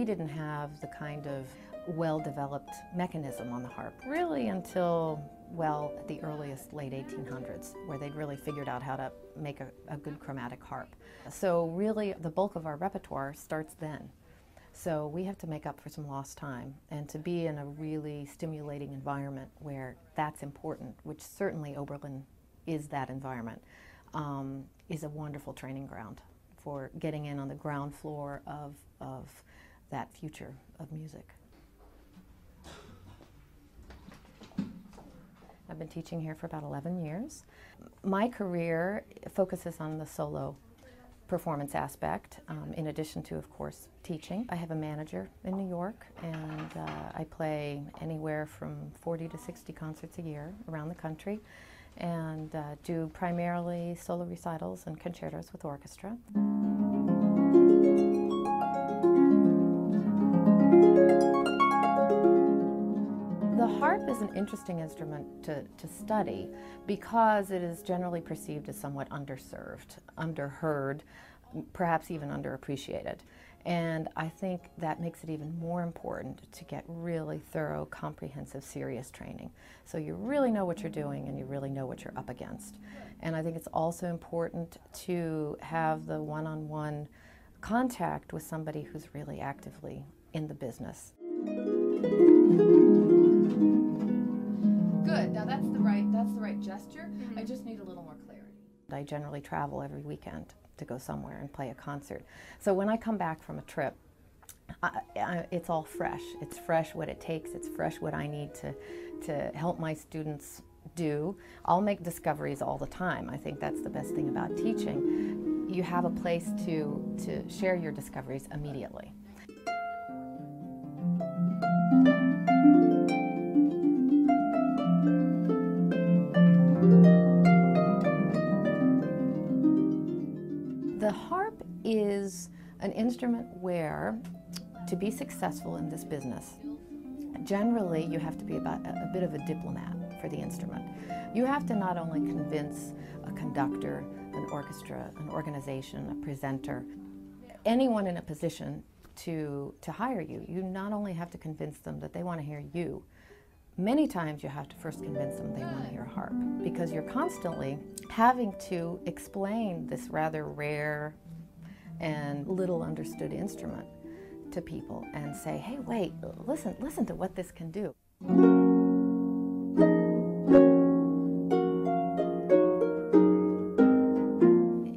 we didn't have the kind of well-developed mechanism on the harp really until, well, at the earliest late 1800s, where they'd really figured out how to make a good chromatic harp. So really the bulk of our repertoire starts then. So we have to make up for some lost time, and to be in a really stimulating environment where that's important, which certainly Oberlin is that environment, is a wonderful training ground for getting in on the ground floor of that future of music. I've been teaching here for about 11 years. My career focuses on the solo performance aspect, in addition to, of course, teaching. I have a manager in New York, and I play anywhere from 40 to 60 concerts a year around the country, and do primarily solo recitals and concertos with orchestra. The harp is an interesting instrument to study because it is generally perceived as somewhat underserved, underheard, perhaps even underappreciated. And I think that makes it even more important to get really thorough, comprehensive, serious training. So you really know what you're doing and you really know what you're up against. And I think it's also important to have the one-on-one contact with somebody who's really actively in the business. Good. Now that's the right gesture. Mm-hmm. I just need a little more clarity. I generally travel every weekend to go somewhere and play a concert. So when I come back from a trip, it's all fresh. It's fresh what it takes. It's fresh what I need to help my students do. I'll make discoveries all the time. I think that's the best thing about teaching. You have a place to share your discoveries immediately. The harp is an instrument where, to be successful in this business, generally you have to be a bit of a diplomat for the instrument. You have to not only convince a conductor, an orchestra, an organization, a presenter, anyone in a position to hire you. You not only have to convince them that they want to hear you, many times you have to first convince them they want to hear harp, because you're constantly having to explain this rather rare and little understood instrument to people and say, hey, wait, listen to what this can do.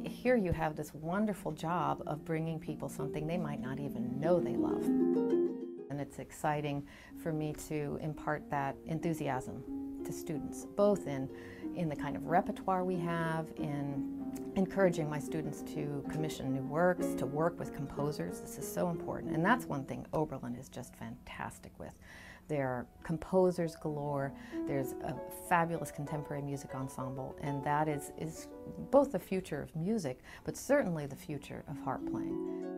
Here you have this wonderful job of bringing people something they might not even know they love. And it's exciting for me to impart that enthusiasm to students, both in the kind of repertoire we have, in encouraging my students to commission new works, to work with composers. This is so important. And that's one thing Oberlin is just fantastic with. There are composers galore. There's a fabulous contemporary music ensemble, and that is both the future of music, but certainly the future of harp playing.